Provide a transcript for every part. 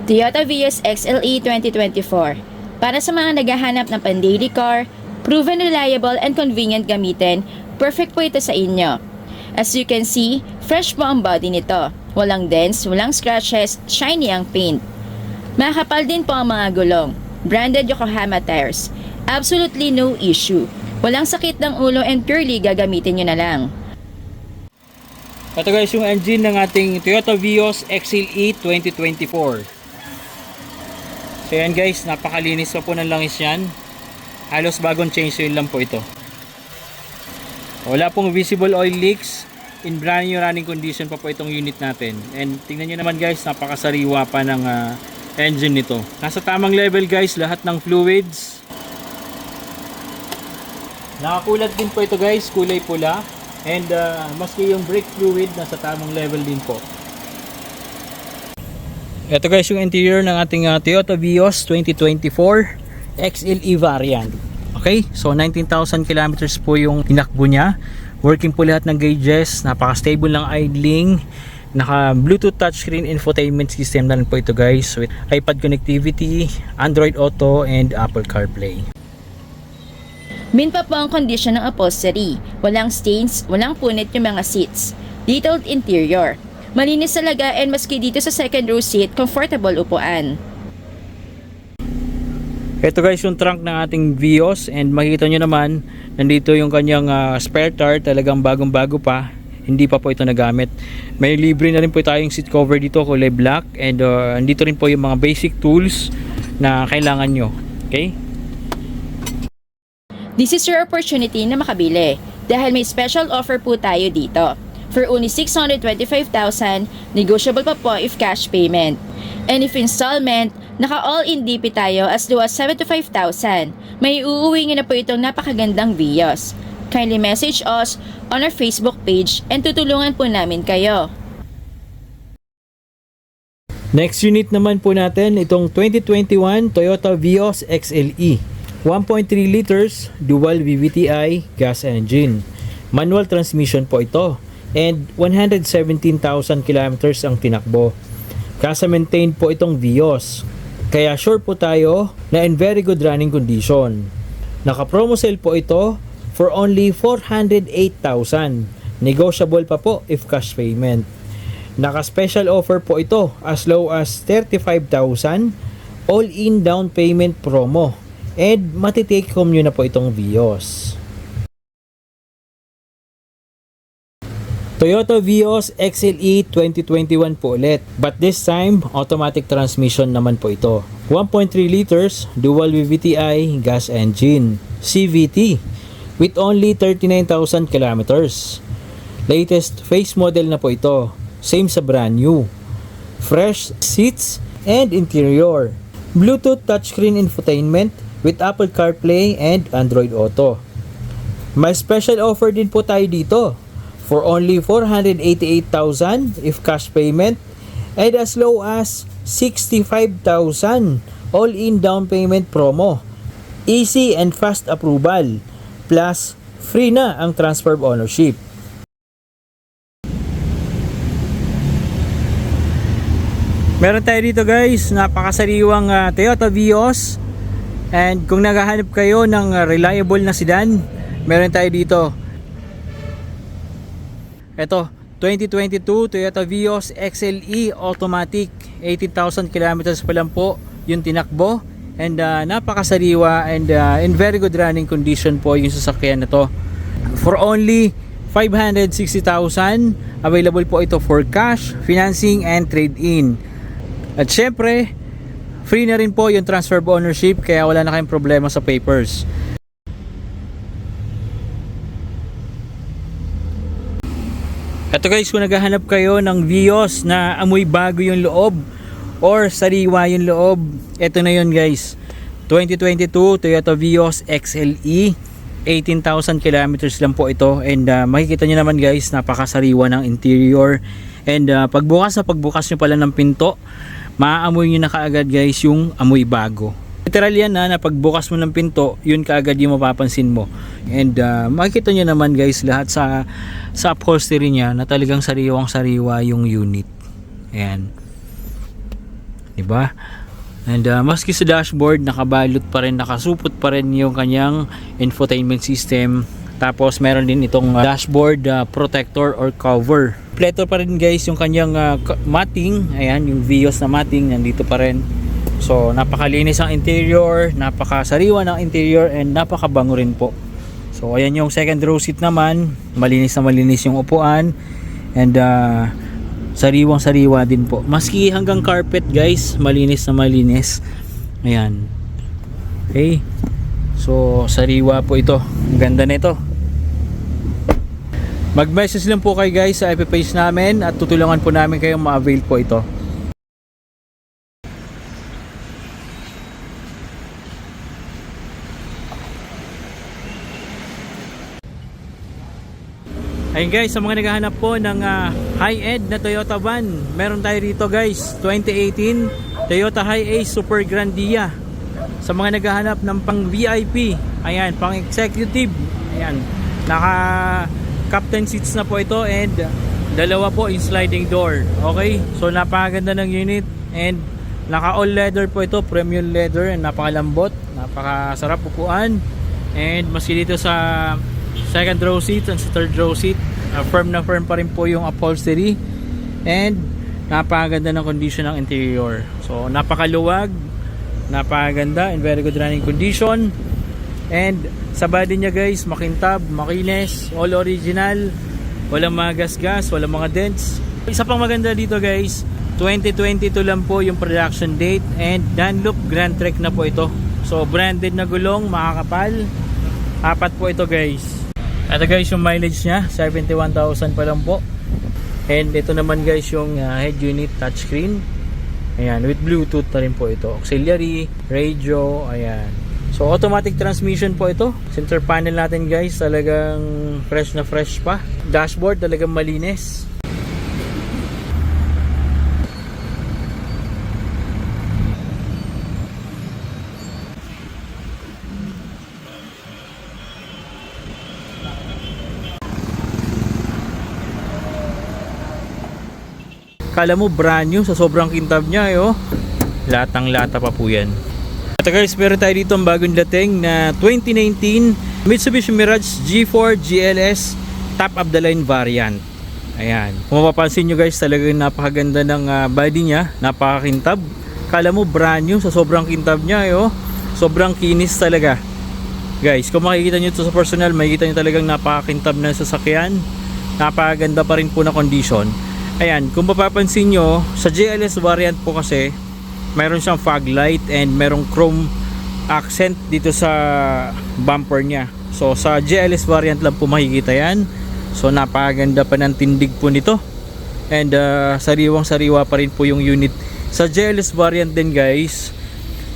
Toyota Vios XLE 2024. Para sa mga naghahanap ng pan-daily car, proven reliable and convenient gamitin, perfect po ito sa inyo. As you can see, fresh po ang body nito. Walang dents, walang scratches, shiny ang paint. Makakapal din po ang mga gulong. Branded Yokohama tires. Absolutely no issue. Walang sakit ng ulo and purely gagamitin nyo na lang. Ito guys yung engine ng ating Toyota Vios XLE 2024. So yan guys, napakalinis pa po ng langis yan. Halos bagong change oil lang po ito. Wala pong visible oil leaks. In brand new running condition pa po itong unit natin. And tingnan nyo naman guys, napakasariwa pa ng engine nito. Nasa tamang level guys, lahat ng fluids. Nakakulat din po ito guys, kulay pula. And maski yung brake fluid nasa tamang level din po. Ito guys yung interior ng ating Toyota Vios 2024 XLE variant. Okay, so 19,000 kilometers po yung tinakbo niya. Working po lahat ng gauges, napaka-stable ng idling. Naka Bluetooth touchscreen infotainment system na rin po ito guys, with iPad connectivity, Android Auto, and Apple CarPlay. Min pa po ang condition ng upholstery. Walang stains, walang punit yung mga seats. Detailed interior. Malinis talaga and maski dito sa second row seat, comfortable upuan. Ito guys yung trunk ng ating Vios, and makikita nyo naman, nandito yung kanyang spare tire, talagang bagong bago pa. Hindi pa po ito nagamit. May libre na rin po tayong seat cover dito, kulay black, and nandito rin po yung mga basic tools na kailangan nyo. Okay? This is your opportunity na makabili dahil may special offer po tayo dito. For only 625,000, negotiable pa po if cash payment. And if installment, naka all-in DP tayo as low as 75,000. May uuwi nyo na po itong napakagandang Vios. Kindly message us on our Facebook page and tutulungan po namin kayo. Next unit naman po natin, itong 2021 Toyota Vios XLE. 1.3 liters dual VVTi gas engine. Manual transmission po ito. And 117,000 kilometers ang tinakbo. Kasa maintained po itong Vios. Kaya sure po tayo na in very good running condition. Naka promo sale po ito for only 408,000. Negotiable pa po if cash payment. Naka special offer po ito as low as 35,000 all-in down payment promo. And matitake home nyo na po itong Vios. Toyota Vios XLE 2021 po ulit. But this time, automatic transmission naman po ito. 1.3 liters dual VVTi gas engine, CVT, with only 39,000 kilometers. Latest face model na po ito. Same sa brand new. Fresh seats and interior. Bluetooth touchscreen infotainment with Apple CarPlay and Android Auto. May special offer din po tayo dito. For only 488,000 if cash payment, and as low as 65,000 all-in down payment promo. Easy and fast approval, plus free na ang transfer of ownership. Meron tayo dito guys, napakasariwang Toyota Vios, and kung naghahanap kayo ng reliable na sedan, meron tayo dito. Ito, 2022 Toyota Vios XLE automatic, 80,000 kilometers pa lang po yung tinakbo, and napakasariwa and in very good running condition po yung sasakyan na to. For only 560,000, available po ito for cash, financing, and trade-in. At syempre, free na rin po yung transfer of ownership, kaya wala na kayong problema sa papers. Ito guys, kung naghahanap kayo ng Vios na amoy bago yung loob or sariwa yung loob, ito na yun guys. 2022 Toyota Vios XLE, 18,000 kilometers lang po ito, and makikita nyo naman guys, napakasariwa ng interior, and pagbukas nyo pala ng pinto, maaamoy nyo na kaagad guys yung amoy bago. Literal yan na pagbukas mo ng pinto, yun kaagad yung mapapansin mo. And makikita nyo naman guys lahat sa upholstery niya na talagang sariwang sariwa yung unit. Ayan. di ba? And maski sa dashboard, nakabalot pa rin, nakasupot pa rin yung kanyang infotainment system. Tapos meron din itong dashboard protector or cover. Kompleto pa rin guys yung kanyang matting. Ayan, yung Vios na matting nandito pa rin. So napakalinis ang interior, napakasariwa ng interior, and napakabango rin po. So ayan yung second row seat naman, malinis na malinis yung upuan, and sariwang sariwa din po. Maski hanggang carpet guys, malinis na malinis. Ayan. Okay. So sariwa po ito. Ang ganda nito. Mag-message lang po kayo guys sa FB page namin at tutulungan po namin kayong ma-avail po ito. Ayun guys, sa mga naghahanap po ng high-end na Toyota van, meron tayo rito guys, 2018 Toyota Hi-Ace Super Grandia. Sa mga naghahanap ng pang VIP, ayan, pang executive, ayan, naka captain seats na po ito, and dalawa po in sliding door. Okay, so napakaganda ng unit, and naka all leather po ito, premium leather, and napakalambot, napakasarap upuan. And maski dito sa second row seat and sa third row seat, firm na firm pa rin po yung upholstery, and napakaganda ng condition ng interior. So napakaluwag, napakaganda, in very good running condition. And sa body niya guys, makintab, makinis, all original, walang mga gas-gas, walang mga dents. Isa pang maganda dito guys, 2022 lang po yung production date, and Dunlop Grand Trek na po ito. So branded na gulong, makakapal, apat po ito guys. Ito guys yung mileage nya, 71,000 pa lang po. And ito naman guys yung head unit touchscreen. Ayan, with Bluetooth na rin po ito. Auxiliary, radio, ayan. So automatic transmission po ito. Center panel natin guys, talagang fresh na fresh pa. Dashboard talagang malinis. Kala mo brand new sa sobrang kintab niya eh, oh. Latang lata pa po yan. At guys, meron tayo dito ang bagong dating na 2019 Mitsubishi Mirage G4 GLS top of the line variant. Ayan, kung mapapansin nyo guys, talagang napakaganda ng body nya, napakakintab. Kala mo brand new sa sobrang kintab niya eh, oh. Sobrang kinis talaga guys. Kung makikita nyo ito sa personal, makikita nyo talagang napakakintab na sasakyan, napakaganda pa rin po na condition. Ayan, kung mapapansin nyo, sa GLS variant po kasi mayroon siyang fog light and merong chrome accent dito sa bumper niya. So sa GLS variant lang po makikita yan. So napakaganda pa ng tindig po nito, and sariwang sariwa pa rin po yung unit. Sa GLS variant din guys,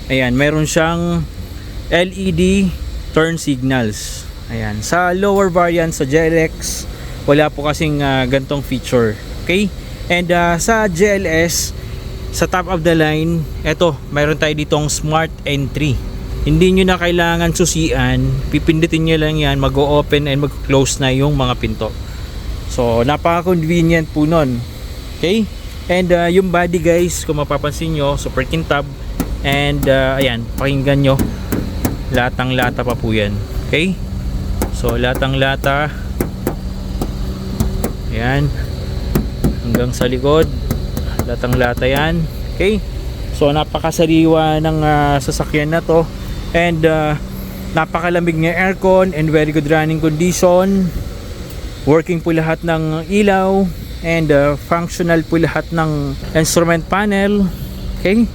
ayan, meron siyang LED turn signals. Ayan, sa lower variant sa GLX wala po kasing gantong feature. Okay, and sa GLS, sa top of the line, eto, mayroon tayo ditong smart entry. Hindi nyo na kailangan susian, pipindutin nyo lang yan, mag-open and mag-close na yung mga pinto. So napaka-convenient po nun. Okay, and yung body guys, kung mapapansin nyo, super kintab, and ayan, pakinggan nyo, latang lata pa po yan. Okay, so latang lata, ayan, hanggang sa likod, latang lata yan. Okay, so napakasariwa ng sasakyan na to, and napakalamig ng aircon and very good running condition. Working po lahat ng ilaw, and functional po lahat ng instrument panel. Okay,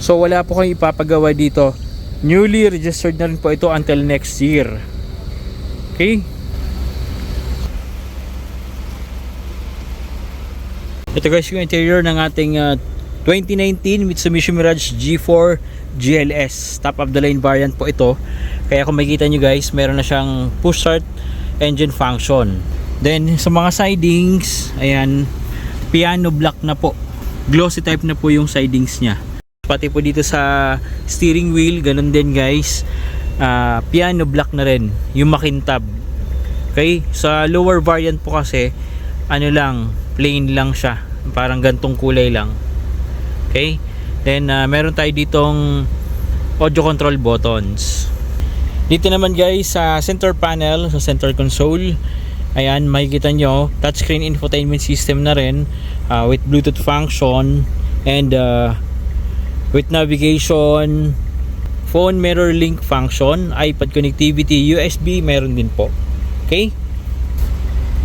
so wala po kayong ipapagawa dito. Newly registered na rin po ito until next year. Okay, ito guys yung interior ng ating 2019 Mitsubishi Mirage G4 GLS. Top of the line variant po ito. Kaya kung makikita nyo guys, meron na siyang push start engine function. Then sa mga sidings, ayan, piano black na po. Glossy type na po yung sidings nya. Pati po dito sa steering wheel, ganun din guys. Piano black na rin yung makintab. Okay, sa lower variant po kasi ano lang, plain lang siya, parang gantong kulay lang. Okay, Then meron tayo ditong audio control buttons. Dito naman guys sa center panel, sa center console, ayan, makikita nyo touchscreen infotainment system na rin, with Bluetooth function and with navigation, phone mirror link function, iPad connectivity, USB meron din po. Okay?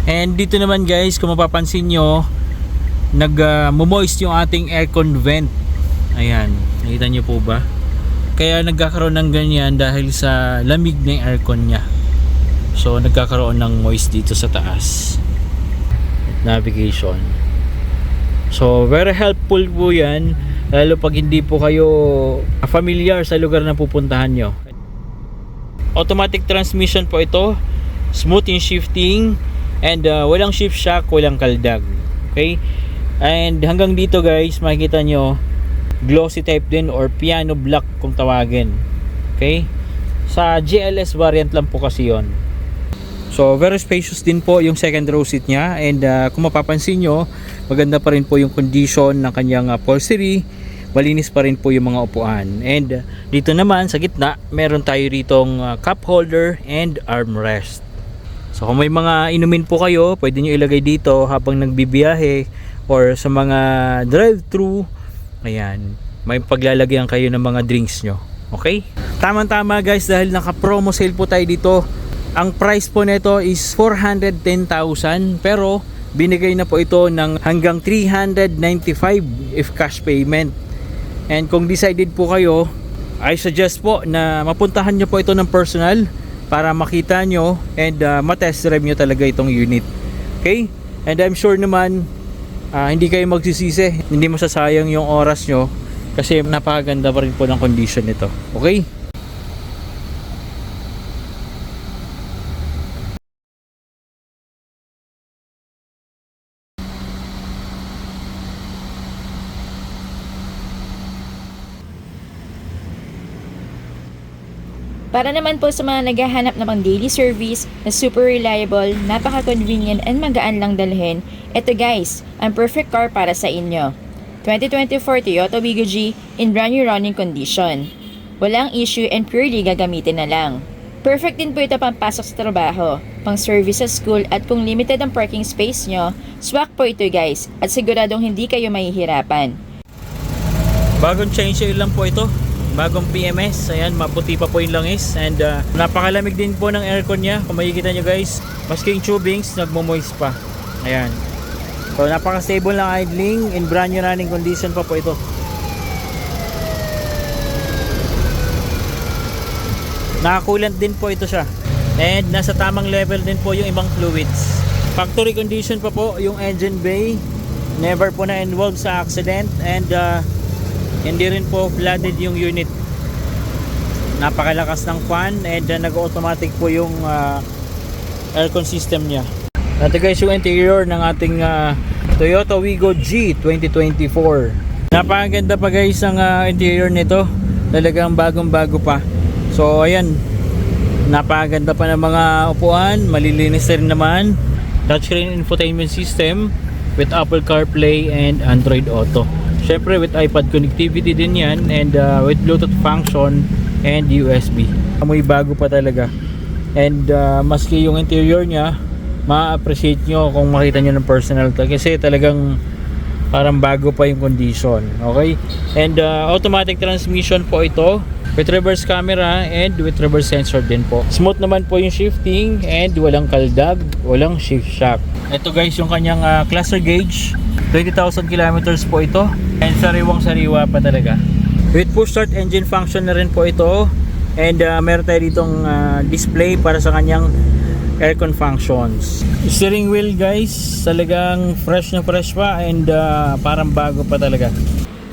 And dito naman guys, kung mapapansin nyo, nag-moist yung ating aircon vent. Ayan, nakita nyo po ba? Kaya nagkakaroon ng ganyan dahil sa lamig ng aircon nya. So nagkakaroon ng moist dito sa taas. Navigation. So very helpful po yan, lalo pag hindi po kayo familiar sa lugar na pupuntahan nyo. Automatic transmission po ito, smooth in shifting, and walang shift shock, walang kaldag. Okay? And hanggang dito guys, makikita nyo glossy type din or piano black kung tawagin. Okay? Sa GLS variant lang po kasi yon. So very spacious din po yung second row seat nya, and kung mapapansin nyo, maganda pa rin po yung condition ng kanyang upholstery, malinis pa rin po yung mga upuan. And dito naman sa gitna, meron tayo ritong cup holder and armrest. So kung may mga inumin po kayo, pwede nyo ilagay dito habang nagbibiyahe or sa mga drive-thru. Ayan, may paglalagyan kayo ng mga drinks nyo. Okay? Tama-tama guys, dahil naka-promo sale po tayo dito. Ang price po nito is 410,000, pero binigay na po ito ng hanggang 395 if cash payment. And kung decided po kayo, I suggest po na mapuntahan nyo po ito ng personal para makita nyo and matest drive nyo talaga itong unit. Okay? And I'm sure naman hindi kayo magsisisi, hindi masasayang yung oras nyo kasi napakaganda pa rin po ng condition nito. Okay? Para naman po sa mga naghahanap ng pang daily service na super reliable, napaka-convenient and magaan lang dalhin, ito guys, ang perfect car para sa inyo. 2024 Toyota Wigo G in brand new running condition. Walang issue and purely gagamitin na lang. Perfect din po ito pampasok sa trabaho, pang service sa school, at kung limited ang parking space nyo, swak po ito guys, at siguradong hindi kayo mahihirapan. Bagong change oil lang po ito. Bagong PMS, ayan, maputi pa po yung langis, and napakalamig din po ng aircon nya. Kung makikita nyo guys, maski yung tubings nagmo-moist pa. Ayan, so napaka-stable ng idling, in brand new running condition pa po ito. Naka-coolant din po ito siya, and nasa tamang level din po yung ibang fluids. Factory condition pa po yung engine bay, never po na involved sa accident, and hindi rin po flooded yung unit. Napakalakas ng fan, and nag-automatic po yung aircon system nya. Ito guys yung interior ng ating Toyota Wigo G 2024. Napakaganda pa guys ang interior nito. Talagang bagong bago pa. So ayan, napakaganda pa ng mga upuan, malilinis rin naman. Touchscreen infotainment system with Apple CarPlay and Android Auto. Syempre with iPad connectivity din yan, and with Bluetooth function and USB. Amoy bago pa talaga. And maski yung interior nya, ma-appreciate nyo kung makita nyo ng personal to, kasi talagang parang bago pa yung condition. Okay? And automatic transmission po ito with reverse camera and with reverse sensor din po. Smooth naman po yung shifting and walang kaldag, walang shift shock. Ito guys yung kanyang cluster gauge, 20,000 kilometers po ito, and sariwang sariwa pa talaga. With push start engine function na rin po ito, and meron tayo ditong display para sa kanyang aircon functions. Steering wheel guys, talagang fresh na fresh pa, and parang bago pa talaga.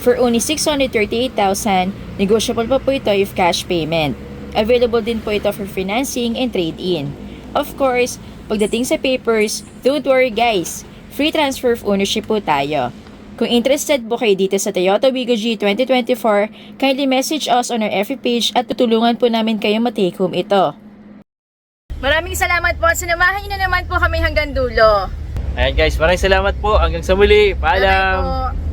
For only 638,000, negotiable pa po ito if cash payment. Available din po ito for financing and trade-in. Of course, pagdating sa papers, don't worry guys, free transfer of ownership po tayo. Kung interested po kayo dito sa Toyota Wigo G 2024, kindly message us on our FB page at tutulungan po namin kayo ma-take home ito. Maraming salamat po at sinamahan niyo na naman po kami hanggang dulo. Ayan guys, maraming salamat po. Hanggang sa muli. Paalam. Bye po.